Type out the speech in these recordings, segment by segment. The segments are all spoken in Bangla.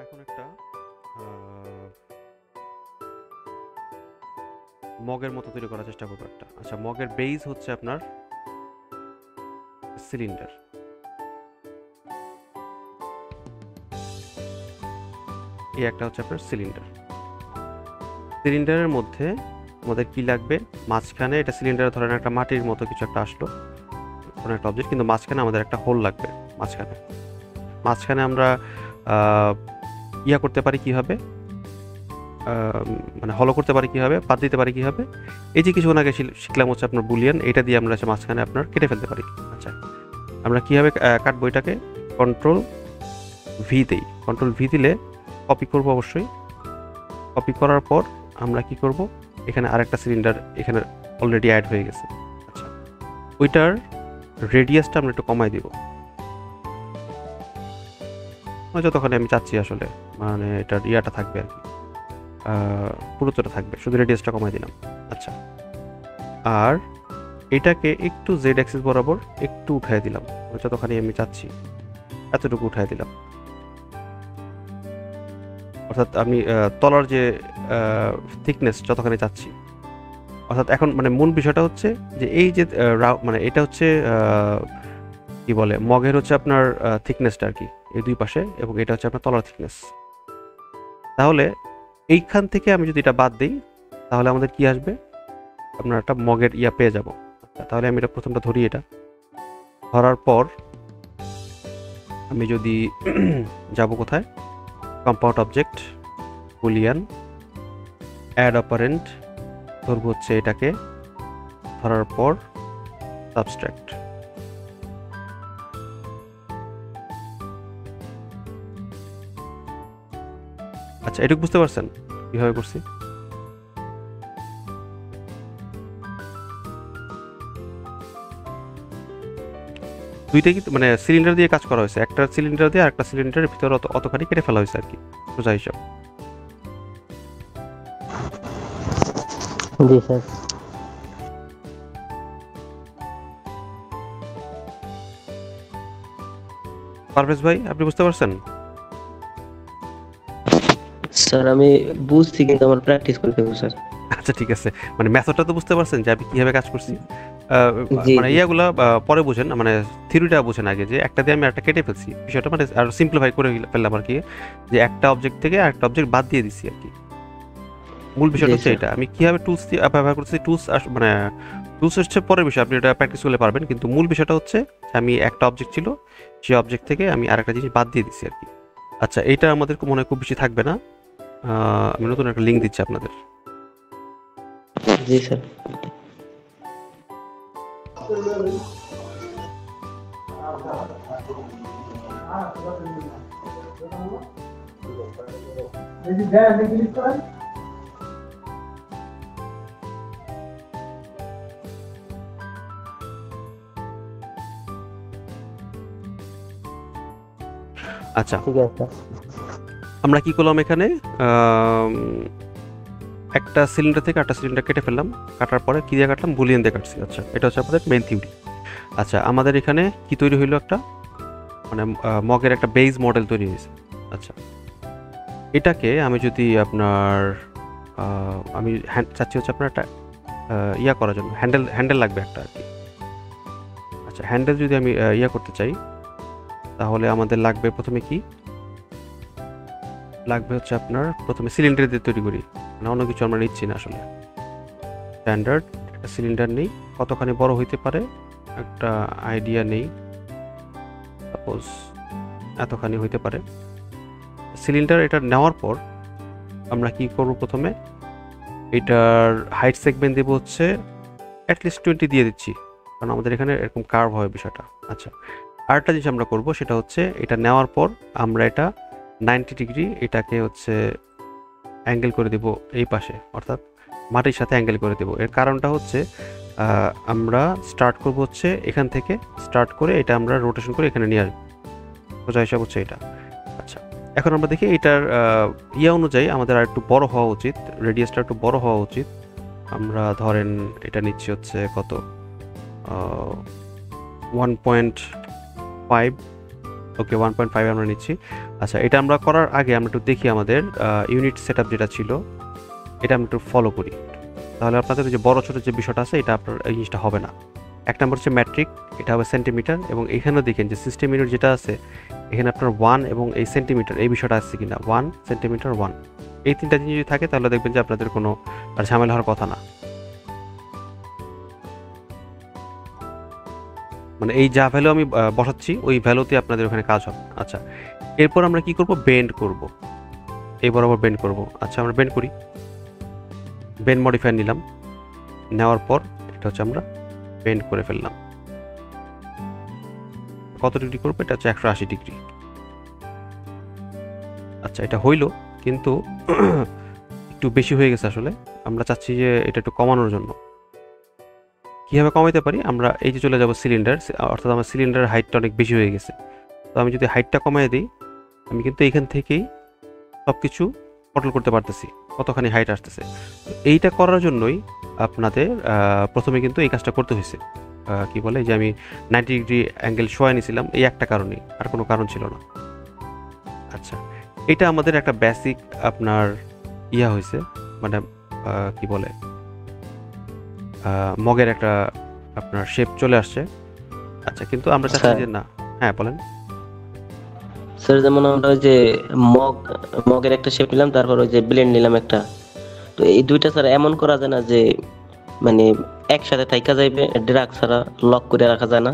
এখন একটা মগের মতো তৈরি করার চেষ্টা করবো একটা। আচ্ছা, মগের বেস হচ্ছে আপনার সিলিন্ডার। এই একটা হচ্ছে আপনার সিলিন্ডার। সিলিন্ডারের মধ্যে আমাদের কি লাগবে, মাঝখানে এটা সিলিন্ডার ধরেন একটা মাটির মতো কিছু একটা আসলো, কোনো একটা অবজেক্ট, কিন্তু মাঝখানে আমাদের একটা হোল লাগবে। মাঝখানে আমরা ইয়া করতে পারি কীভাবে, মানে হলো করতে পারি কীভাবে, বাদ দিতে পারি কীভাবে, এই যে কিছুক্ষণ আগে শিখলাম হচ্ছে আপনার বুলিয়ান, এটা দিয়ে আমরা মাঝখানে আপনার কেটে ফেলতে পারি। আচ্ছা, আমরা কীভাবে কাটবো এটাকে, কন্ট্রোল ভি দেই। কন্ট্রোল ভি দিলে কপি করব অবশ্যই। কপি করার পর আমরা কি করব, এখানে আরেকটা সিলিন্ডার এখানে অলরেডি অ্যাড হয়ে গেছে। আচ্ছা, ওইটার রেডিয়াসটা আমরা একটু কমাই দিব যতখানি আমি চাচ্ছি আসলে, মানে এটার ইয়াটা থাকবে আর কি, পুরোটা থাকবে, শুধু রেডিয়াসটা কমাই দিলাম। আচ্ছা, আর এটাকে একটু জেড অ্যাক্সিস বরাবর একটু উঠাই দিলাম, যতখানি আমি চাচ্ছি এতটুকু উঠাই দিলাম। অর্থাৎ আমি তলার যে থিকনেস যতখানি চাচ্ছি, অর্থাৎ এখন মানে মূল বিষয়টা হচ্ছে যে এই যে মানে এটা হচ্ছে কি বলে, মগের হচ্ছে আপনার থিকনেসটা আর কি, এই দুই পাশে, এবং এটা হচ্ছে আপনার তলার থিকনেস। তাহলে এইখান থেকে আমি যদি এটা বাদ দিই তাহলে আমাদের কি আসবে, আপনার একটা মগের ইয়া পেয়ে যাব। তাহলে আমি এটা প্রথমটা ধরি, এটা ধরার পর আমি যদি যাব কোথায়, compound object, boolean, add operand, ধরবো হচ্ছে এটাকে, ধরার পর সাবস্ট্রাক্ট। আচ্ছা, এটুকু বুঝতে পারছেন কিভাবে করছি? দুইটাই কিন্তু মানে সিলিন্ডার দিয়ে কাজ করা হয়েছে, একটা সিলিন্ডার দিয়ে আরেকটা সিলিন্ডারের ভিতরে অতখানি কেটে ফেলা হয়েছে আর কি, সোজা হিসাব। জি স্যার। পারভেজ ভাই, আপনি বুঝতে পারছেন? স্যার আমি বুঝছি, কিন্তু আমার প্র্যাকটিস করতে হবে স্যার। আচ্ছা, ঠিক আছে, মানে মেথডটা তো বুঝতে পারছেন যে আমি কিভাবে কাজ করছি। জি মানে জি ইয়াগুলা পরে বুঝেন, মানে থিওরিটা বুঝেন আগে, যে একটা দিয়ে আমি একটা কেটে ফেলছি, বিষয়টা মানে আর সিম্পলিফাই করে ফেললাম আর কি, যে একটা অবজেক্ট থেকে আরেকটা অবজেক্ট বাদ দিয়ে দিচ্ছি আর কি। মূল বিষয়টা জি হচ্ছে স্যার। এটা, আমি কিভাবে টুলস দিয়ে ব্যবহার করছি, টুলস মানে টুলস হচ্ছে পরের বিষয়, আপনি এটা প্র্যাকটিস করলে পারবেন, কিন্তু মূল বিষয়টা হচ্ছে আমি একটা অবজেক্ট ছিল, সেই অবজেক্ট থেকে আমি আরেকটা জিনিস বাদ দিয়ে দিচ্ছি আর কি। আচ্ছা, এটা আমাদের মনে হয় খুব বেশি থাকবে না, আমি নতুন একটা লিঙ্ক দিচ্ছি আপনাদের। জি স্যার। আচ্ছা, ঠিক আছে। আমরা কি করলাম এখানে, একটা সিলিন্ডার থেকে একটা সিলিন্ডার কেটে ফেললাম, কাটার পরে কি দিয়ে কাটলাম, বুলিয়ান দিয়ে কাটছি। আচ্ছা, এটা হচ্ছে আমাদের মেইন থিওরি। আচ্ছা, আমাদের এখানে কি তৈরি হইলো, একটা মানে মগের একটা বেস মডেল তৈরি হয়েছে। আচ্ছা, এটাকে আমি যদি আপনার আমি চাচ্ছি হচ্ছে আপনার একটা ইয়া করার জন্য হ্যান্ডেল লাগবে একটা আর কি। আচ্ছা, হ্যান্ডেল যদি আমি ইয়া করতে চাই তাহলে আমাদের লাগবে প্রথমে কি লাগবে হচ্ছে আপনার, প্রথমে সিলিন্ডার দিয়ে তৈরি করি, মানে অন্য কিছু আমরা নিচ্ছি না আসলে। স্ট্যান্ডার্ড একটা সিলিন্ডার নেই, কতখানি বড় হইতে পারে একটা আইডিয়া নেই, সাপোজ এতখানি হইতে পারে সিলিন্ডার। এটা নেওয়ার পর আমরা কি করব, প্রথমে এটার হাইট সেগমেন্ট দেবো হচ্ছে অ্যাটলিস্ট 20 দিয়ে দিচ্ছি, কারণ আমাদের এখানে এরকম কার্ভ হয় বিষয়টা। আচ্ছা, আরেকটা জিনিস আমরা করব, সেটা হচ্ছে এটা নেওয়ার পর আমরা এটা 90 ডিগ্রি এটাকে হচ্ছে অ্যাঙ্গেল করে দেব এই পাশে, অর্থাৎ মাটির সাথে অ্যাঙ্গেল করে দেব। এর কারণটা হচ্ছে আমরা স্টার্ট করব হচ্ছে এখান থেকে, স্টার্ট করে এটা আমরা রোটেশন করে এখানে নিয়ে আসবো, সোজা হিসাব হচ্ছে এটা। আচ্ছা, এখন আমরা দেখি এটার ইয়া অনুযায়ী আমাদের আর একটু বড় হওয়া উচিত, রেডিয়াসটা একটু বড় হওয়া উচিত। আমরা ধরেন এটা নিচ্ছি হচ্ছে কত, 1.5 ওকে 1.5 আমরা নিচ্ছি। আচ্ছা, এটা আমরা করার আগে আমরা একটু দেখি আমাদের ইউনিট সেটআপ যেটা ছিল এটা আমরা একটু ফলো করি, তাহলে আপনাদের যে বড় ছোট যে বিষয়টা আছে এটা আপনার এই জিনিসটা হবে না। এক নম্বর হচ্ছে ম্যাট্রিক, এটা হবে সেন্টিমিটার, এবং এখানেও দেখেন যে সিস্টেম ইউনিট যেটা আছে এখানে আপনার 1 এবং এই সেন্টিমিটার এই বিষয়টা আসছে কিনা, 1 সেন্টিমিটার 1, এই তিনটা জিনিস যদি থাকে তাহলে দেখবেন যে আপনাদের কোনো আর ঝামেলা হওয়ার কথা না। মানে এই যা ভ্যালু আমি বসাচ্ছি ওই ভ্যালুতে আপনাদের ওখানে কাজ হবে। আচ্ছা, এরপর আমরা কি করব, বেন্ড করব, এই বরাবর বেন্ড করব। আচ্ছা, আমরা বেন্ড করি, বেন্ড মডিফায়ার নিলাম, নেওয়ার পর এটা হচ্ছে আমরা বেন্ড করে ফেললাম। কত ডিগ্রি করবো, এটা হচ্ছে 180 ডিগ্রি। আচ্ছা, এটা হইল কিন্তু একটু বেশি হয়ে গেছে আসলে, আমরা চাচ্ছি যে এটা একটু কমানোর জন্য। কীভাবে কমাইতে পারি, আমরা এই যে চলে যাব সিলিন্ডার, অর্থাৎ আমার সিলিন্ডারের হাইটটা অনেক বেশি হয়ে গেছে, তো আমি যদি হাইটটা কমাই দিই আমি কিন্তু এখান থেকেই সব কিছু কন্ট্রোল করতে পারতেছি কতখানি হাইট আসতেছে। এইটা করার জন্যই আপনাদের প্রথমে কিন্তু এই কাজটা করতে হয়েছে, কি বলে যে আমি 90 ডিগ্রি অ্যাঙ্গেল শোয়া নিয়েছিলাম এই একটা কারণেই, আর কোনো কারণ ছিল না। আচ্ছা, এটা আমাদের একটা বেসিক আপনার ইয়া হয়েছে, মানে কি বলে মগের একটা আপনার শেপ চলে আসছে। আচ্ছা, কিন্তু আমরা চাচ্ছি যে না, হ্যাঁ বলেন স্যার। যেমন আমরা ওই যে মগের একটা শেপ নিলাম, তারপর ওই যে ব্লেন্ড নিলাম একটা, তো এই দুইটা স্যার এমন করা যায় না যে মানে একসাথে থাইকা যাইবে, ড্রাগ ছাড়া লক করে রাখা যায় না,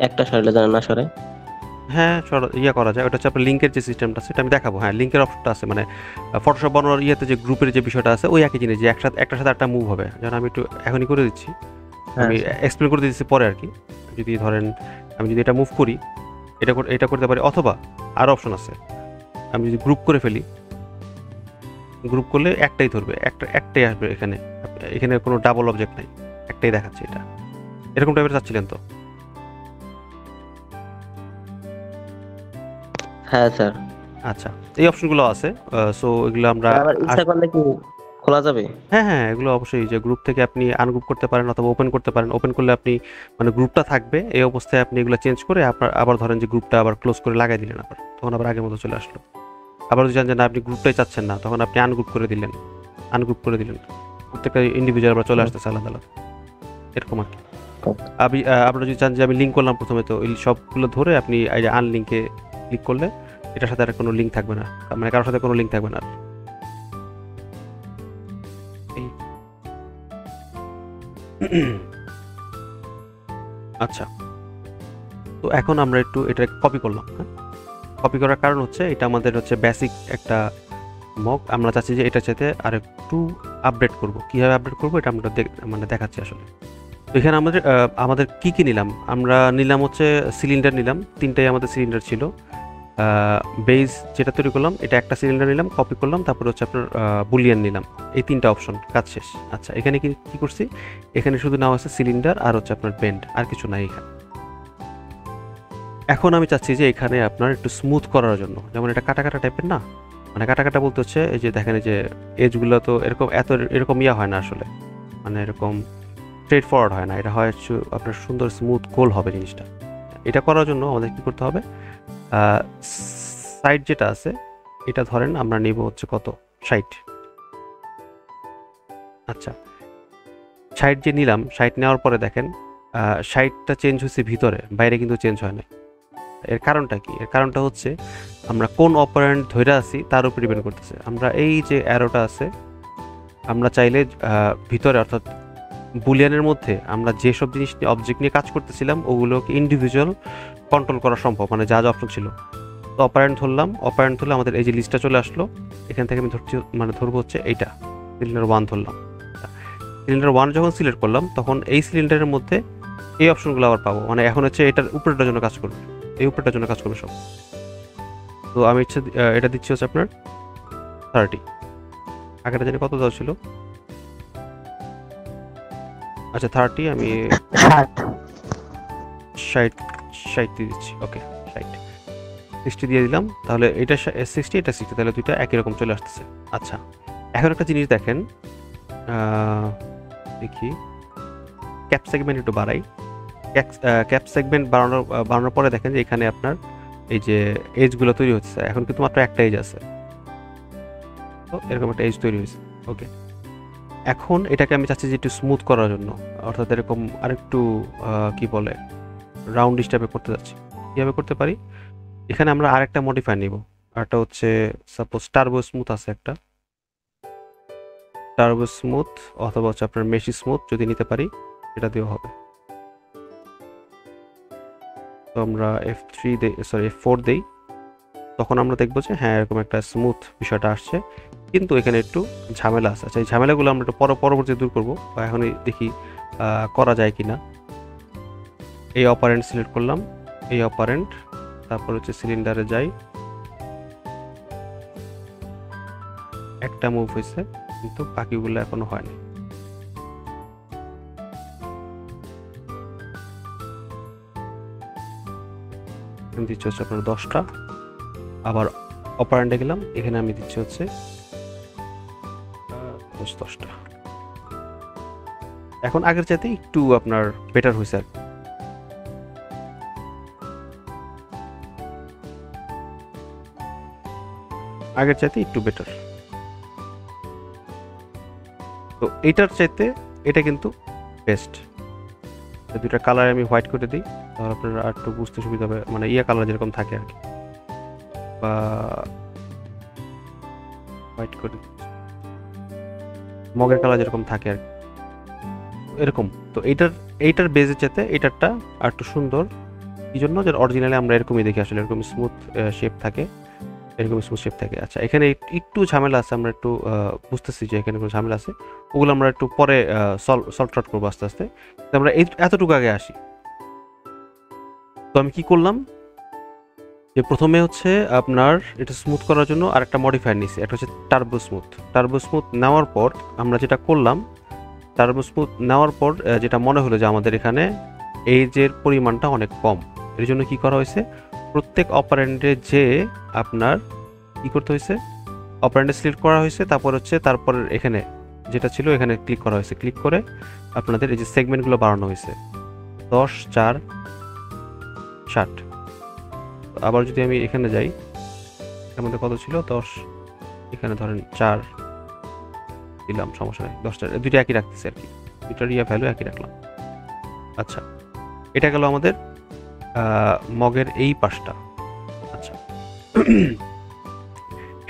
একটা সরাইলে যেন না সরে? হ্যাঁ, ইয়ে করা যায়, ওটা হচ্ছে আপনার লিঙ্কের যে সিস্টেমটা সেটা আমি দেখাবো। হ্যাঁ, লিঙ্কের অপশনটা আছে, মানে ফটোশপ বানানোর ইয়েতে যে গ্রুপের যে বিষয়টা আছে ওই একই জিনিস, যে একটার সাথে একটা মুভ হবে। যেন আমি একটু এখনই করে দিচ্ছি, আমি এক্সপ্লেন করে দিচ্ছি পরে আর কি। যদি ধরেন আমি যদি এটা মুভ করি, এটা করতে পারি, অথবা আরও অপশন আছে, আমি যদি গ্রুপ করে ফেলি, গ্রুপ করলে একটাই ধরবে, একটাই আসবে এখানে, এখানে কোনো ডাবল অবজেক্ট নাই, একটাই দেখাচ্ছে। এটা এরকম টাইপের চাচ্ছিলেন তো? হ্যাঁ স্যার। আচ্ছা, এই অপশনগুলো আছে, সো এগুলো আমরা আবার ইচ্ছা করলে কি খোলা যাবে? হ্যাঁ হ্যাঁ, এগুলো অবশ্যই, যে গ্রুপ থেকে আপনি আনগ্রুপ করতে পারেন অথবা ওপেন করতে পারেন। ওপেন করলে আপনি মানে গ্রুপটা থাকবে, এই অবস্থায় আপনি এগুলো চেঞ্জ করে আপনার আবার ধরেন যে গ্রুপটা আবার ক্লোজ করে লাগাই দিলেন, আবার তখন আবার আগের মতো চলে আসলো। আবার যদি জানেন যে না আপনি গ্রুপটাই চাচ্ছেন না, তখন আপনি আনগ্রুপ করে দিলেন, প্রত্যেকটা ইন্ডিভিজুয়াল আবার চলে আসতেছে আলাদা আলাদা, এরকম আর কি। আপনারা যদি চান যে আমি লিঙ্ক করলাম প্রথমে, তো এই সবগুলো ধরে আপনি এই যে আনলিঙ্কে ক্লিক করলে এটার সাথে আর কোনো লিঙ্ক থাকবে না, মানে কারোর সাথে কোনো লিঙ্ক থাকবে না। আচ্ছা, তো এখন আমরা একটু এটা কপি করলাম। হ্যাঁ, কপি করার কারণ হচ্ছে এটা আমাদের হচ্ছে বেসিক একটা মক, আমরা চাচ্ছি যে এটার সাথে আর একটু আপডেট করব। কীভাবে আপডেট করবো এটা আমরা মানে দেখাচ্ছি আসলে। তো এখানে আমাদের কী নিলাম, আমরা নিলাম হচ্ছে সিলিন্ডার নিলাম, তিনটাই আমাদের সিলিন্ডার ছিল। বেস যেটা তৈরি করলাম এটা একটা সিলিন্ডার নিলাম, কপি করলাম, তারপর হচ্ছে আপনার বুলিয়ান নিলাম, এই তিনটা অপশন, কাজ শেষ। আচ্ছা, এখানে কি করছি, এখানে শুধু নাম আছে সিলিন্ডার আর হচ্ছে আপনার বেন্ড, আর কিছু নাই এখানে। এখন আমি চাচ্ছি যে এখানে আপনার একটু স্মুথ করার জন্য, যেমন এটা কাটা কাটা টাইপের না, মানে কাটা কাটা বলতে হচ্ছে এই যে দেখেন এই যে এজগুলো তো এরকম ইয়া হয় না আসলে, মানে এরকম স্ট্রেট ফরওয়ার্ড হয় না, এটা হয় আপনার সুন্দর স্মুথ গোল হবে জিনিসটা। এটা করার জন্য আমাদের কি করতে হবে, সাইড যেটা আছে এটা ধরেন আমরা নিব হচ্ছে কত, 60। আচ্ছা, 60 যে নিলাম, 60 নেওয়ার পরে দেখেন 60টা চেঞ্জ হয়েছে ভিতরে, বাইরে কিন্তু চেঞ্জ হয় না। এর কারণটা কি, এর কারণটা হচ্ছে আমরা কোন অপারেন্ট ধরে আছি তার উপর ডিপেন্ড করতেছে। আমরা এই যে অ্যারোটা আছে, আমরা চাইলে ভিতরে অর্থাৎ বুলিয়ানের মধ্যে আমরা যেসব জিনিস নিয়ে অবজেক্ট নিয়ে কাজ করতেছিলাম ওগুলোকে ইন্ডিভিজুয়াল কন্ট্রোল করা সম্ভব, মানে যা অপশন ছিল। তো অপারেন্ট ধরলাম, অপারেন্ট ধরলে আমাদের এই যে লিস্টটা চলে আসলো, এখান থেকে আমি ধরবো হচ্ছে এইটা, সিলিন্ডার 1 ধরলাম। সিলিন্ডার 1 যখন সিলেক্ট করলাম তখন এই সিলিন্ডারের মধ্যে এই অপশনগুলো আবার পাবো, মানে এখন হচ্ছে এটার উপরেটার জন্য কাজ করবে, এই উপরেটার জন্য কাজ করবে সব। তো আমি এটা দিচ্ছি হচ্ছে আপনার 30, আগেটা জানি কত দেওয়া ছিল। আচ্ছা 30, আমি 60 দিয়ে দিচ্ছি। ওকে, 60 দিয়ে দিলাম, তাহলে এটা 60 এটা 60, তাহলে দুইটা একই রকম চলে আসতেছে। আচ্ছা, এখন একটা জিনিস দেখেন, দেখি ক্যাপ সেগমেন্ট একটু বাড়াই। ক্যাপ সেগমেন্ট বাড়ানোর পরে দেখেন যে এখানে আপনার এই যে এজগুলো তৈরি হচ্ছে, এখন কিন্তু মাত্র একটা এজ আছে, তো এরকম একটা এজ তৈরি হয়েছে। ওকে, এখন এটাকে আমি চাচ্ছি যে একটু স্মুথ করার জন্য, অর্থাৎ এরকম আরেকটু কি বলে রাউন্ডিশ টাইপের করতে যাচ্ছি। কীভাবে করতে পারি, এখানে আমরা আরেকটা মডিফাই নিব, আরটা হচ্ছে সাপোজ টার্বো স্মুথ আছে একটা, টার্বো স্মুথ অথবা হচ্ছে আপনার মেশি স্মুথ যদি নিতে পারি এটা দিয়েও হবে। তো আমরা F3 দেই, সরি F4 দেই, তখন আমরা দেখবো যে হ্যাঁ এরকম একটা স্মুথ বিষয়টা আসছে, কিন্তু এখানে একটু ঝামেলা আছে। আচ্ছা, এই ঝামেলাগুলো আমরা একটু পরবর্তী দূর করবো, বা এখনই দেখি করা যায় কি না। এই অপারেন্ট সিলেক্ট করলাম, এই অপারেন্ট, তারপর হচ্ছে সিলিন্ডারে যাই, একটা মুভ হয়েছে কিন্তু বাকিগুলো এখনো হয়নি। দিচ্ছি হচ্ছে আপনার 10টা, আবার অপারেন্টে গেলাম, এখানে আমি দিচ্ছি হচ্ছে 10টা। এখন আগের চাইতে একটু আপনার বেটার হয়েছে আর কি। আগের চাইতে একটু বেটার। তো এইটার চাইতে এটা কিন্তু বেস্ট। দুইটা কালার আমি হোয়াইট করে দিই, তাহলে আপনার আর একটু বুঝতে সুবিধা হবে, মানে ইয়া কালার যেরকম থাকে আর কি, বা হোয়াইট করে মগের কালার যেরকম থাকে আর কি, এরকম। তো এইটার বেজের চাইতে এইটারটা আর একটু সুন্দর, কি জন্য যে অরিজিনালি আমরা এরকমই দেখি আসলে, এরকম স্মুথ শেপ থাকে, এরকম স্মুথ শেপ থাকে। আচ্ছা, এখানে একটু ঝামেলা আছে, আমরা একটু বুঝতেছি যে এখানে কোনো ঝামেলা আছে, ওগুলো আমরা একটু পরে সলভ আউট করবো আস্তে আস্তে। আমরা এতটুকু আগে আসি। তো আমি কি করলাম, যে প্রথমে হচ্ছে আপনার এটা স্মুথ করার জন্য আরেকটা মডিফায়ার নিয়েছি, একটা হচ্ছে টার্বো স্মুথ। টার্বো স্মুথ নেওয়ার পর আমরা যেটা করলাম, টার্বো স্মুথ নেওয়ার পর যেটা মনে হলো যে আমাদের এখানে এজের পরিমাণটা অনেক কম, এর জন্য কি করা হয়েছে, প্রত্যেক অপারেন্ডে যে আপনার কি করতে হয়েছে, অপারেন্ডে সিলেক্ট করা হয়েছে, তারপর এখানে যেটা ছিল এখানে ক্লিক করা হয়েছে, ক্লিক করে আপনাদের এই যে সেগমেন্টগুলো বাড়ানো হয়েছে 10, 4, 60। আবার যদি আমি এখানে যাই, এর মধ্যে কত ছিল 10, এখানে ধরেন 4 দিলাম, সমস্যা নেই, 10টা দুইটা একই রাখতেছি আর কি, দুইটার ভ্যালু একই রাখলাম। আচ্ছা, এটা গেল আমাদের মগের এই পাশটা। আচ্ছা,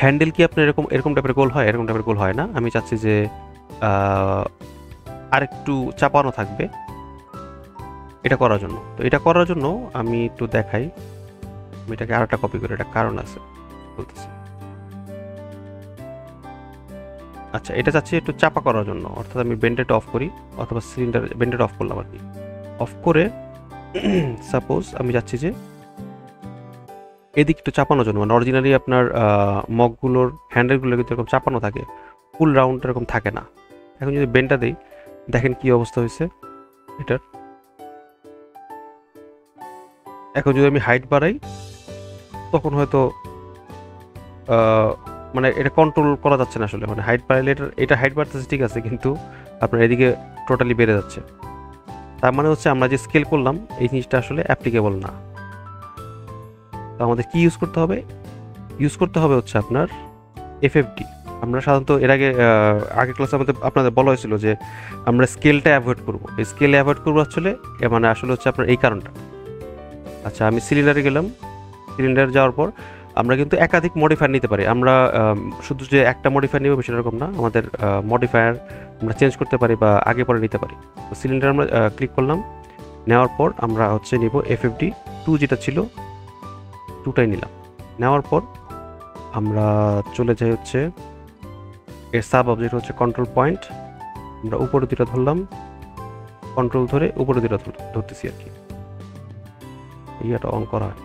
হ্যান্ডেল কি আপনার এরকম টাইপের গোল হয়? এরকম টাইপের গোল হয় না, আমি চাচ্ছি যে আরেকটু চাপানো থাকবে এটা করার জন্য। তো এটা করার জন্য আমি একটু দেখাই, আমি এটাকে আরেকটা কপি করে, এটা কারণ আছে বলতেছি। আচ্ছা, এটা চাচ্ছি একটু চাপা করার জন্য, অর্থাৎ আমি বেন্ডেড অফ করি, অথবা সিলিন্ডার বেন্ডেড অফ করলাম আর কি। অফ করে সাপোজ আমি যাচ্ছি যে এদিক একটু চাপানোর জন্য, মানে অরিজিনালি আপনার মগগুলোর হ্যান্ডেলগুলো কিন্তু এরকম চাপানো থাকে, ফুল রাউন্ড এরকম থাকে না। এখন যদি বেন্ডটা দিই, দেখেন কি অবস্থা হয়েছে এটার। এখন যদি আমি হাইট বাড়াই, তখন হয়তো মানে এটা কন্ট্রোল করা যাচ্ছে না আসলে, মানে হাইট বাড়াইলে এটা হাইট বাড়তেছে ঠিক আছে, কিন্তু আপনার এদিকে টোটালি বেড়ে যাচ্ছে। তার মানে হচ্ছে আমরা যে স্কেল করলাম এই জিনিসটা আসলে অ্যাপ্লিকেবল না। তো আমাদের কি ইউজ করতে হবে? ইউজ করতে হবে হচ্ছে আপনার এফএফডি। আমরা সাধারণত এর আগে ক্লাসে আপনাদের বলা হয়েছিল যে আমরা স্কেলটা অ্যাভয়েড করবো। এই স্কেলে অ্যাভয়েড করবো আসলে মানে আসলে হচ্ছে আপনার এই কারণটা। আচ্ছা, আমি সিলিন্ডারে গেলাম, সিলিন্ডার যাওয়ার পর আমরা কিন্তু একাধিক মডিফায়ার নিতে পারি। আমরা শুধু যে একটা মডিফায়ার নেব বিষয়টা এরকম না, আমাদের মডিফায়ার আমরা চেঞ্জ করতে পারি বা আগে পরে নিতে পারি। তো সিলিন্ডার আমরা ক্লিক করলাম, নেওয়ার পর আমরা হচ্ছে নিব এফএফডি 2, যেটা ছিল 2টাই নিলাম। নেওয়ার পর আমরা চলে যাই হচ্ছে এর সাব অবজেক্ট হচ্ছে কন্ট্রোল পয়েন্ট, আমরা উপরে দুটো ধরলাম, কন্ট্রোল ধরে উপরে দুটো ধরতেছি আর কি, ইয়েটা অন করা হয়।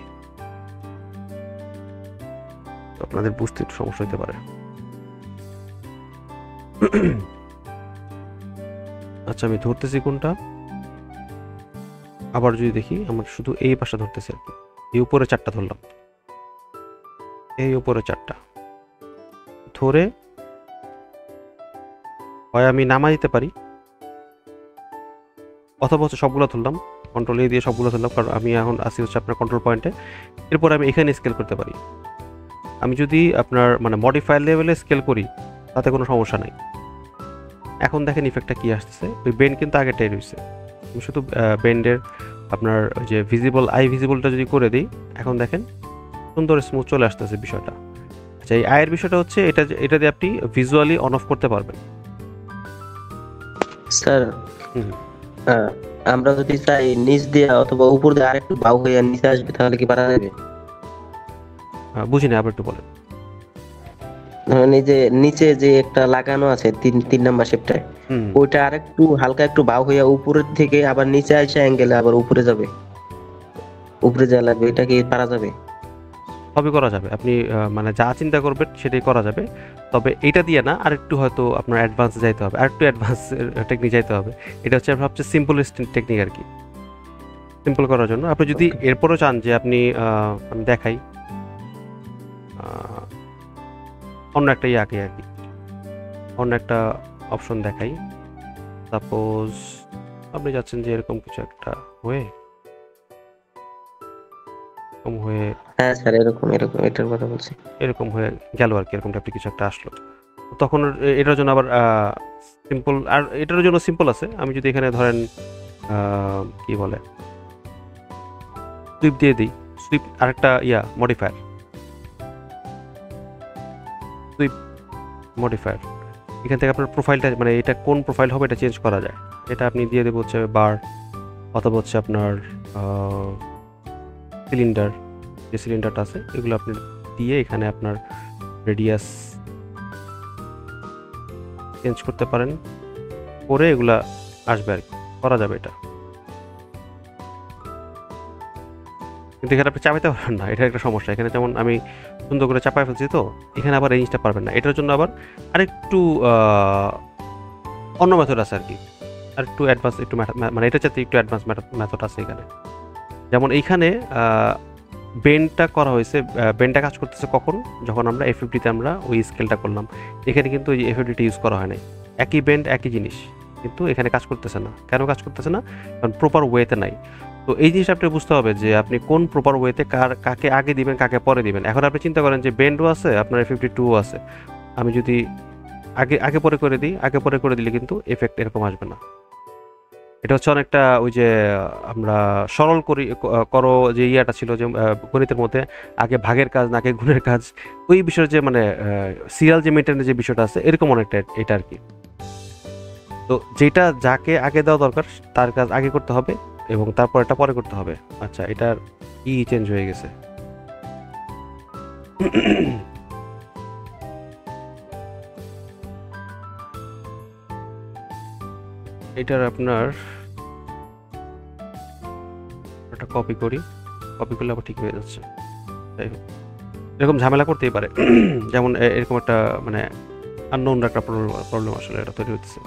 আপনাদের বুঝতে একটু সমস্যা হতে পারে। আচ্ছা, আমি ধরতেছি কোনটা, আবার যদি দেখি আমরা শুধু এই পাশটা ধরতেছি আর কি। এই উপরে 4টা ধরলাম, এই উপরে 4টা ধরে হয় আমি নামাই দিতে পারি, অথবা হচ্ছে সবগুলো ধরলাম, কন্ট্রোল এ দিয়ে সবগুলো ধরলাম, কারণ আমি এখন আসি হচ্ছে আপনার কন্ট্রোল পয়েন্টে। এরপর আমি এখানে স্কেল করতে পারি। আমি যদি আপনার মানে মডিফায়ার লেভেলে স্কেল করি তাতে কোনো সমস্যা নাই। এখন দেখেন ইফেক্টটা কি আসছে, ওই বেন্ড কিন্তু আগেরটাই রয়েছে। আমি শুধু বেন্ডের আপনার ওই যে ভিজিবল আই ভিজিবলটা যদি করে দিই, এখন দেখেন সুন্দর স্মুথ চলে আসতেছে বিষয়টা। আচ্ছা, এই আয়ের বিষয়টা হচ্ছে এটা দিয়ে আপনি ভিজুয়ালি অন অফ করতে পারবেন। স্যার হুম, আহ, আমরা যদি চাই নিচ দিয়ে অথবা উপর দিয়ে আরেকটু বাউ হয়ে নিচে আসবে তাহলে কি পারা যাবে? বুঝিনি, আবার একটু বলেন। ধরেন এই যে নিচে যে একটা লাগানো আছে তিন নাম্বার শেপটায়, হুম, ওইটা আরেকটু হালকা একটু বাউ হইয়া উপরের থেকে আবার নিচে আসে অ্যাঙ্গেলে আবার উপরে যাবে, উপরে যা লাগবে এটা কি পারা যাবে? সবই করা যাবে। আপনি মানে যা চিন্তা করবেন সেটাই করা যাবে। তবে এটা দিয়ে না, আরেকটু হয়তো আপনার অ্যাডভান্স যাইতে হবে, আরেকটু অ্যাডভান্স টেকনিক যাইতে হবে। এটা হচ্ছে সবচেয়ে সিম্পলেস্ট টেকনিক আর কি। সিম্পল করার জন্য আপনি যদি Okay. এরপরও চান যে আপনি আমি দেখাই আহ, অন্য একটা আঁকি আর কি, অন্য একটা অপশন দেখাই। সাপোজ আপনি চাচ্ছেন যে এরকম কিছু একটা হয়ে এরকম হয়ে হ্যাঁ স্যার, এরকম এরকম এটার কথা বলছি। এরকম হয়ে গেল আর কি, এরকম টাইপের কিছু একটা আসলো। তখন এটার জন্য আবার সিম্পল, আর এটার জন্য সিম্পল আছে। আমি যদি এখানে ধরেন কি বলে সুইপ দিয়ে দিই, সুইপ আরেকটা মডিফায়ার, সুইপ মডিফায়ার, এখান থেকে আপনার প্রোফাইলটা মানে এটা কোন প্রোফাইল হবে এটা চেঞ্জ করা যায়। এটা আপনি দিয়ে দেবো হচ্ছে বার, অথবা হচ্ছে আপনার সিলিন্ডার, যে সিলিন্ডারটা আছে এগুলো আপনি দিয়ে এখানে আপনার রেডিয়াস চেঞ্জ করতে পারেন, করে এগুলা আসবে আর কি, করা যাবে এটা। কিন্তু এখানে আপনি চাপাইতে পারবেন না, এটা একটা সমস্যা। এখানে যেমন আমি সুন্দর করে চাপাই ফেলছি, তো এখানে আবার এই জিনিসটা পারবেন না। এটার জন্য আবার আরেকটু অন্য মেথড আছে আর কি, আর একটু অ্যাডভান্স, একটু মানে এটা চাইতে একটু অ্যাডভান্স মেথড আছে এখানে। যেমন এইখানে বেন্ডটা করা হয়েছে, বেন্ডটা কাজ করতেছে কখন, যখন আমরা এফএফডিতে আমরা ওই স্কেলটা করলাম। এখানে কিন্তু ওই এফএফডিটা ইউজ করা হয় নাই। একই বেন্ড একই জিনিস, কিন্তু এখানে কাজ করতেছে না। কেন কাজ করতেছে না? কারণ প্রপার ওয়েতে নাই। তো এই জিনিসটা আপনি বুঝতে হবে যে আপনি কোন প্রপার ওয়েতে কাকে আগে দিবেন, কাকে পরে দিবেন। এখন আপনি চিন্তা করেন যে বেন্ডও আছে, আপনার এফএফডি 2 আছে। আমি যদি আগে আগে পরে করে দিই, আগে পরে করে দিলে কিন্তু এফেক্ট এরকম আসবে না। এটা হচ্ছে অনেকটা ওই যে আমরা সরল করি করো যে ইয়াটা ছিল যে গণিতের মধ্যে আগে ভাগের কাজ নাকি গুণের কাজ, ওই বিষয়ের যে মানে সিরিয়াল যে মেনটেনের যে বিষয়টা আছে, এরকম অনেকটা এটা আর কি। তো যেটা যাকে আগে দেওয়া দরকার তার কাজ আগে করতে হবে, এবং তারপর এটা পরে করতে হবে। আচ্ছা, এটার ই চেঞ্জ হয়ে গেছে। এটার আপনার একটা কপি করি, কপি করলে আবার ঠিক হয়ে যাচ্ছে। যাই হোক, এরকম ঝামেলা করতেই পারে। যেমন এরকম একটা মানে আননোন একটা প্রবলেম আসলে এটা তৈরি হচ্ছে।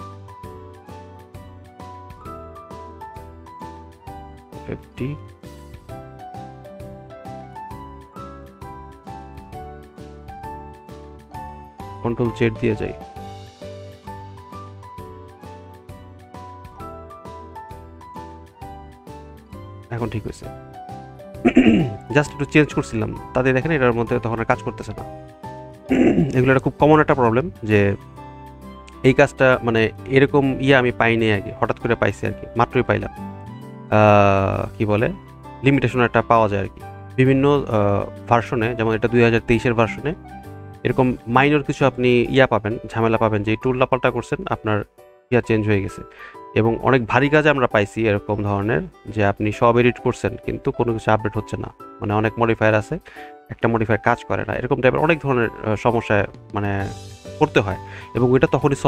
50 কন্ট্রোল জেড দিয়ে যাই। এখন ঠিক হয়েছে। জাস্ট একটু চেঞ্জ করছিলাম, তাতে দেখেন এটার মধ্যে তখন আর কাজ করতেছে না। এগুলো একটা খুব কমন একটা প্রবলেম, যে এই কাজটা মানে এরকম আমি পাইনি আগে, হঠাৎ করে পাইছি আর কি, মাত্রই পাইলাম। কি বলে লিমিটেশন একটা পাওয়া যায় আর কি বিভিন্ন ভার্সনে। যেমন এটা 2023-এর ভার্সনে এরকম মাইনর কিছু আপনি পাবেন, ঝামেলা পাবেন, যে টুল লাপাল্টা করছেন আপনার চেঞ্জ হয়ে গেছে। এবং অনেক ভারী কাজে আমরা পাইছি এরকম ধরনের, যে আপনি সব এডিট করছেন কিন্তু কোনো কিছু আপডেট হচ্ছে না, মানে অনেক মডিফায়ার আছে, একটা মডিফায়ার কাজ করে না, এরকম টাইপের অনেক ধরনের সমস্যায় মানে করতে হয়। এবং ওইটা তখনই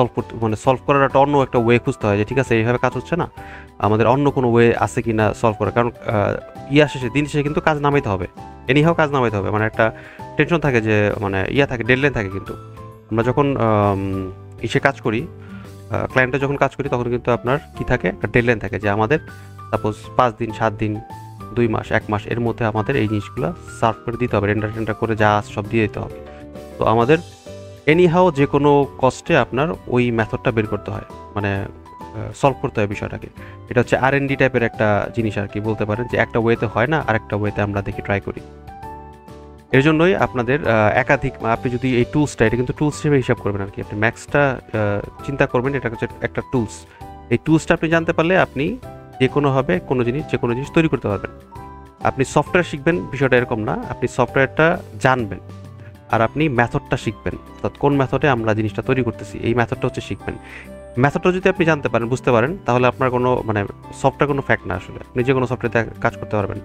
সলভ করার একটা অন্য একটা ওয়ে খুঁজতে হয়, যে ঠিক আছে এইভাবে কাজ হচ্ছে না, আমাদের অন্য কোনো ওয়ে আছে কি না সলভ করার। কারণ শেষে দিন শেষে কিন্তু কাজ নামাইতে হবে, এনিহাও কাজ নামাইতে হবে। মানে একটা টেনশন থাকে যে মানে থাকে, ডেডলাইন থাকে। কিন্তু আমরা যখন কাজ করি, ক্লায়েন্টে যখন কাজ করি, তখন কিন্তু আপনার কি থাকে, একটা ডেডলাইন থাকে, যে আমাদের সাপোজ 5 দিন, 7 দিন, 2 মাস, 1 মাস এর মধ্যে আমাদের এই জিনিসগুলো সার্ভ করে দিতে হবে, রেন্ডার করে যা সব দিয়ে দিতে হবে। তো আমাদের এনিহাও যে কোনো কস্টে আপনার ওই মেথডটা বের করতে হয়, মানে সলভ করতে হয় বিষয়টাকে। এটা হচ্ছে R&D টাইপের একটা জিনিস আর কি, বলতে পারেন যে একটা ওয়েতে হয় না, আরেকটা ওয়েতে আমরা দেখি ট্রাই করি। এর জন্যই আপনাদের একাধিক, আপনি যদি এই টুলসটা, এটা কিন্তু টুলস হিসেবে হিসাব করবেন আর কি, আপনি ম্যাক্সটা চিন্তা করবেন এটা হচ্ছে একটা টুলস। এই টুলসটা আপনি জানতে পারলে আপনি যে কোনোভাবে যে কোনো জিনিস তৈরি করতে পারবেন। আপনি সফটওয়্যার শিখবেন বিষয়টা এরকম না, আপনি সফটওয়্যারটা জানবেন আর আপনি মেথডটা শিখবেন, অর্থাৎ কোন মেথডে আমরা জিনিসটা তৈরি করতেছি এই মেথডটা হচ্ছে শিখবেন। মেথডটা যদি আপনি জানতে পারেন, বুঝতে পারেন, তাহলে আপনার কোনো মানে সফটওয়্যার কোনো ফ্যাক্ট না, আসলে আপনি যে কোনো সফটওয়্যারে কাজ করতে পারবেন।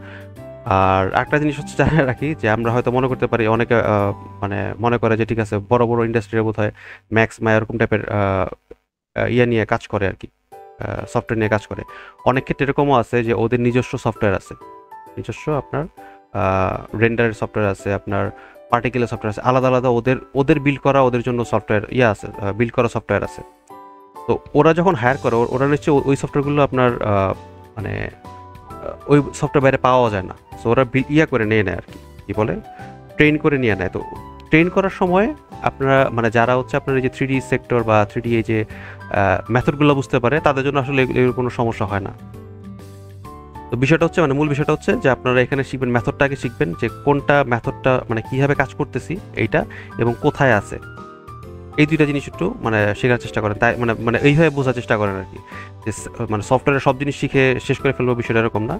আর একটা জিনিস হচ্ছে জানিয়ে রাখি যে আমরা হয়তো মনে করতে পারি, অনেকে মানে মনে করে যে ঠিক আছে বড় বড় ইন্ডাস্ট্রির বোধ হয় ম্যাক্স বা এরকম টাইপের ইয়ে নিয়ে কাজ করে আর কি, সফটওয়্যার নিয়ে কাজ করে। অনেক ক্ষেত্রে এরকমও আছে যে ওদের নিজস্ব সফটওয়্যার আছে, নিজস্ব আপনার রেন্ডারের সফটওয়্যার আছে, আপনার পার্টিকেলের সফটওয়্যার আছে, আলাদা আলাদা ওদের বিল্ড করা, ওদের জন্য সফটওয়্যার ইয়ে আছে, বিল্ড করা সফটওয়্যার আছে। তো ওরা যখন হায়ার করে, ওরা নিশ্চয়ই ওই সফটওয়্যারগুলো আপনার মানে ওই সফটওয়্যার বাইরে পাওয়া যায় না, সো ওরা ইয়া করে নিয়ে নেয় আর কি, কী বলে, ট্রেন করে নিয়ে নেয়। তো ট্রেন করার সময় আপনারা মানে যারা হচ্ছে আপনার এই যে 3D সেক্টর বা 3D এই যে মেথডগুলো বুঝতে পারে, তাদের জন্য আসলে এর কোনো সমস্যা হয় না। তো বিষয়টা হচ্ছে মানে মূল বিষয়টা হচ্ছে যে আপনারা এখানে শিখবেন, মেথডটাকে শিখবেন যে কোনটা মেথডটা মানে কীভাবে কাজ করতেছি এইটা, এবং কোথায় আছে, এই দুইটা জিনিস একটু মানে শেখার চেষ্টা করেন। তাই মানে মানে এইভাবে বোঝার চেষ্টা করেন আর কি, যে মানে সফটওয়্যারের সব জিনিস শিখে শেষ করে ফেলবো বিষয়টা এরকম না,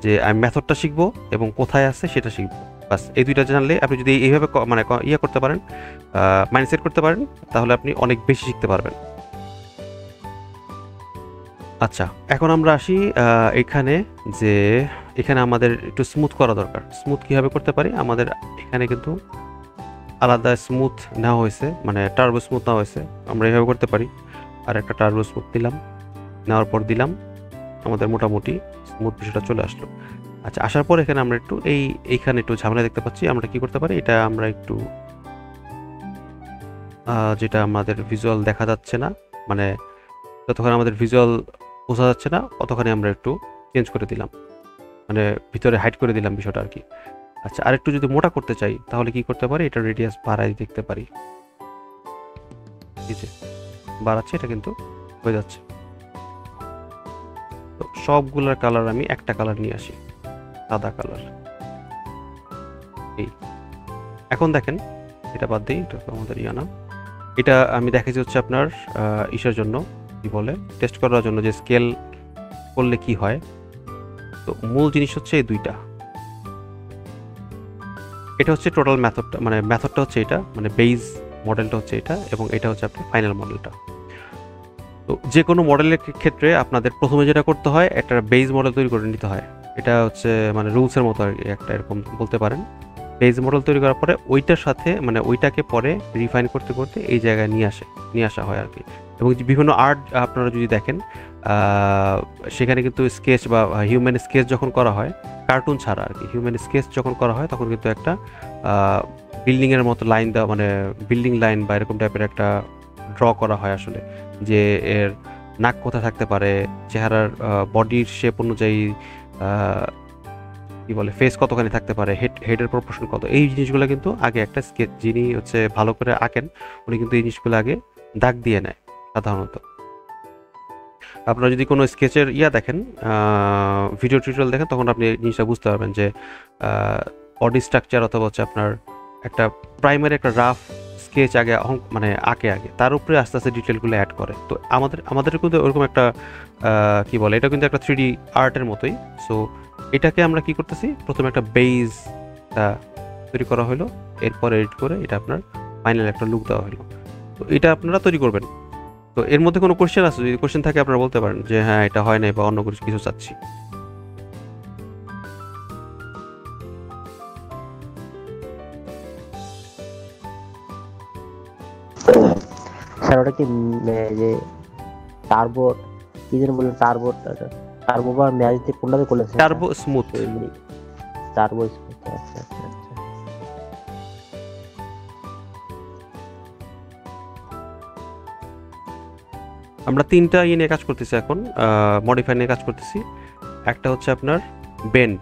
যে আমি মেথডটা শিখবো এবং কোথায় আছে সেটা শিখবো, বাস এই দুইটা জানলে আপনি যদি এইভাবে মানে ইয়ে করতে পারেন, মাইন্ডসেট করতে পারেন, তাহলে আপনি অনেক বেশি শিখতে পারবেন। আচ্ছা, এখন আমরা আসি এখানে, যে এখানে আমাদের একটু স্মুথ করা দরকার। স্মুথ কীভাবে করতে পারি, আমাদের এখানে কিন্তু আলাদা স্মুথ নেওয়া হয়েছে, মানে টার্বো স্মুথ নেওয়া হয়েছে, আমরা এইভাবে করতে পারি। আর একটা টার্বো স্মুথ দিলাম, নেওয়ার পর দিলাম, আমাদের মোটামুটি স্মুথ বিষয়টা চলে আসলো। আচ্ছা, আসার পর এখানে আমরা একটু এইখানে একটু ঝামেলা দেখতে পাচ্ছি, আমরা কি করতে পারি, এটা আমরা একটু যেটা আমাদের ভিজুয়াল দেখা যাচ্ছে না, মানে যতক্ষণ আমাদের ভিজুয়াল বোঝা যাচ্ছে না ততক্ষণে আমরা একটু চেঞ্জ করে দিলাম, মানে ভিতরে হাইড করে দিলাম বিষয়টা আর কি। আচ্ছা, আর একটু যদি মোটা করতে চাই তাহলে কি করতে পারি, এটা রেডিয়াস বাড়াই দেখতে পারি, এই যে বাড়াচ্ছে, এটা কিন্তু হয়ে যাচ্ছে। তো সবগুলোর কালার আমি একটা কালার নিয়ে আসি, সাদা কালার। এই এখন দেখেন, এটা বাদ দিই, এটা তো আমাদের ইয়া না, এটা আমি দেখেছি হচ্ছে আপনার ইসের জন্য, কি বলে, টেস্ট করার জন্য যে স্কেল করলে কি হয়। তো মূল জিনিস হচ্ছে এই দুইটা, এটা হচ্ছে টোটাল মেথডটা, মানে মেথডটা হচ্ছে এটা, মানে বেস মডেলটা হচ্ছে এটা, এবং এটা হচ্ছে আপনার ফাইনাল মডেলটা। তো যে কোনো মডেলের ক্ষেত্রে আপনাদের প্রথমে যেটা করতে হয়, একটা বেস মডেল তৈরি করে নিতে হয়। এটা হচ্ছে মানে রুলসের মতো আর কি, একটা এরকম বলতে পারেন। বেস মডেল তৈরি করার পরে ওইটার সাথে মানে ওইটাকে পরে রিফাইন করতে করতে এই জায়গায় নিয়ে আসা হয় আর কি। এবং বিভিন্ন আর্ট আপনারা যদি দেখেন, সেখানে কিন্তু স্কেচ বা হিউম্যান স্কেচ যখন করা হয়, কার্টুন ছাড়া আর কি, হিউম্যান স্কেচ যখন করা হয় তখন কিন্তু একটা বিল্ডিংয়ের মতো লাইন দেওয়া, মানে বিল্ডিং লাইন বা এরকম টাইপের একটা ড্র করা হয় আসলে, যে এর নাক কোথায় থাকতে পারে, চেহারার বডির শেপ অনুযায়ী কি বলে ফেস কতখানি থাকতে পারে, হেডের প্রপোর্শন কত, এই জিনিসগুলো কিন্তু আগে একটা স্কেচ যিনি হচ্ছে ভালো করে আঁকেন উনি কিন্তু এই জিনিসগুলো আগে দাগ দিয়ে নেয় সাধারণত। আপনারা যদি কোনো স্কেচের দেখেন, ভিডিও টিউটোরিয়াল দেখেন, তখন আপনি এই জিনিসটা বুঝতে পারবেন যে বডি স্ট্রাকচার অথবা হচ্ছে আপনার একটা প্রাইমারি একটা রাফ স্কেচ আগে মানে আঁকে, তার উপরে আস্তে আস্তে ডিটেলগুলো অ্যাড করে। তো আমাদের কিন্তু ওরকম একটা কি বলে, এটা কিন্তু একটা 3D আর্টের মতোই। সো এটাকে আমরা কি করতেছি, প্রথমে একটা বেস তৈরি করা হলো, এরপর এডিট করে এটা আপনার ফাইনাল একটা লুক দেওয়া হলো। তো এটা আপনারা তৈরি করবেন। তো এর মধ্যে কোনো কোশ্চেন আছে, যদি কোশ্চেন থাকে আপনারা বলতে পারেন যে হ্যাঁ এটা হয় নাই বা অন্য কিছু চাচ্ছি। স্যার ওটা কি যে টার্বো কি যেন বললেন, টার্বো বা ম্যাজিক কোনটাতে করলেন? Turbo smooth. টার্বো স্মুথ, আচ্ছা আচ্ছা আচ্ছা। আমরা তিনটা নিয়ে কাজ করতেছি এখন, মডিফাই নিয়ে কাজ করতেছি। একটা হচ্ছে আপনার বেন্ড,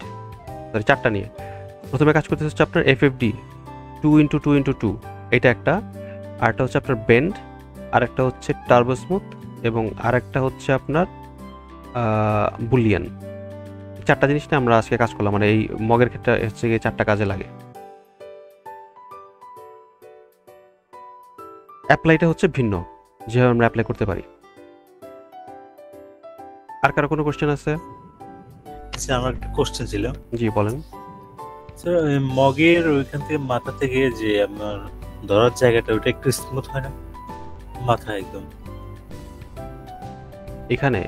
সরি চারটা নিয়ে। প্রথমে কাজ করতেছি হচ্ছে আপনার FFD 2x2x2, এটা একটা। আরেকটা হচ্ছে আপনার বেন্ড, আর একটা হচ্ছে টার্বো স্মুথ, এবং আরেকটা হচ্ছে আপনার বুলিয়ান। 4টা জিনিস নিয়ে আমরা আজকে কাজ করলাম, মানে এই মগের ক্ষেত্রে হচ্ছে গিয়ে 4টা কাজে লাগে। অ্যাপ্লাইটা হচ্ছে ভিন্ন, যেভাবে আমরা অ্যাপ্লাই করতে পারি। আর কারো কোনো কোশ্চেন আছে? আচ্ছা, আমার একটা কোশ্চেন ছিল। জি বলেন। স্যার, ওই মগের ওইখান থেকে মাথা থেকে যে আপনার ধরার জায়গাটা, ওটা একটু স্মুথ হয় না? মাথা একদম। এখানে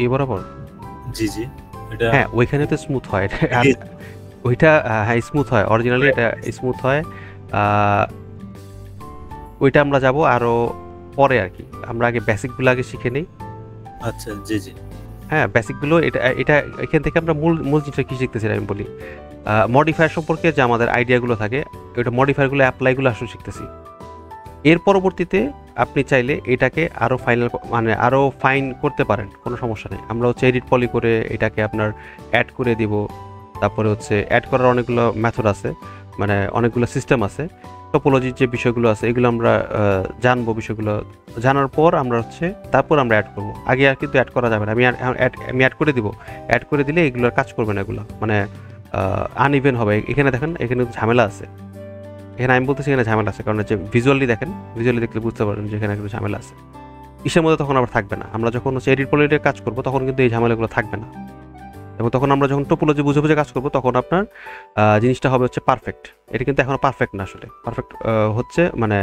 এই বরাবর? জি জি, এটা হ্যাঁ, ওইখানে তো স্মুথ হয়। ওইটা হ্যাঁ স্মুথ হয়, অরিজিনালি এটা স্মুথ হয়। আহ, ওইটা আমরা যাব আরো পরে আর কি, আমরা আগে বেসিকগুলো আগে শিখে নিই। আচ্ছা, জি জি। হ্যাঁ, বেসিকগুলো এটা এটা এখান থেকে আমরা মূল মূল জিনিসটা কি শিখতেছি আমি বলি। মডিফায়ার সম্পর্কে যে আমাদের আইডিয়াগুলো থাকে, ওইটা মডিফায়ারগুলো অ্যাপ্লাইগুলো আসলে শিখতেছি। এর পরবর্তীতে আপনি চাইলে এটাকে আরও ফাইনাল মানে আরও ফাইন করতে পারেন, কোনো সমস্যা নেই। আমরা হচ্ছে এডিট পলি করে এটাকে আপনার অ্যাড করে দিব। তারপরে হচ্ছে অ্যাড করার অনেকগুলো মেথড আছে, মানে অনেকগুলো সিস্টেম আছে। টপোলজির যে বিষয়গুলো আছে এগুলো আমরা জানবো, বিষয়গুলো জানার পর আমরা হচ্ছে তারপর আমরা অ্যাড করবো। আগে আর কিন্তু অ্যাড করা যাবে না। আমি অ্যাড করে দিব, অ্যাড করে দিলে এগুলোর কাজ করবে না, এগুলো মানে আনইভেন হবে। এখানে দেখেন, এখানে ঝামেলা আছে। এখানে আমি বলতেছি এখানে ঝামেলা আছে, কারণ হচ্ছে ভিজুয়ালি দেখেন, ভিজুয়ালি দেখলে বুঝতে পারবেন যে এখানে একটু ঝামেলা আছে। ইসের মধ্যে তখন আবার থাকবে না। আমরা যখন হচ্ছে এডিট পলিটির কাজ করবো তখন কিন্তু এই ঝামেলাগুলো থাকবে না। এবং তখন আমরা যখন টোপোলজি বুঝে বুঝে কাজ করবো তখন আপনার জিনিসটা হবে হচ্ছে পারফেক্ট। এটা কিন্তু এখনো পারফেক্ট না আসলে। পারফেক্ট হচ্ছে মানে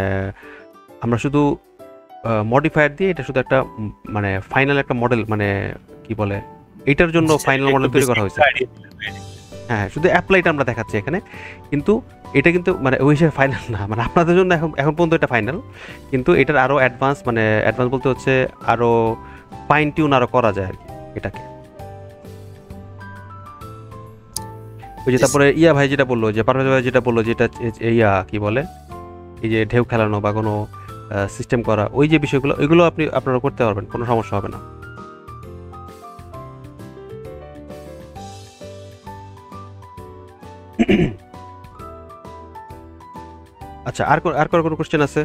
আমরা শুধু মডিফায়ার দিয়ে এটা শুধু একটা মানে ফাইনাল একটা মডেল, মানে কি বলে, এটার জন্য ফাইনাল মডেল তৈরি করা হয়েছে। হ্যাঁ, শুধু অ্যাপ্লাইটা আমরা দেখাচ্ছি এখানে, কিন্তু এটা কিন্তু মানে ওই হিসেবে ফাইনাল না। মানে আপনাদের জন্য এখন এখন পর্যন্ত এটা ফাইনাল, কিন্তু এটার আরও অ্যাডভান্স, মানে অ্যাডভান্স বলতে হচ্ছে আরও ফাইন টিউন আরও করা যায় আর কি এটাকে। ওই যে তারপরে ইয়া ভাই যেটা বললো, যে পারভেজ ভাই যেটা বললো, যেটা ইয়া কি বলে, এই যে ঢেউ খেলানো বা কোনো সিস্টেম করা, ওই যে বিষয়গুলো, ওইগুলো আপনারা করতে পারবেন, কোনো সমস্যা হবে না। আচ্ছা, আর কোনো কোশ্চেন আছে?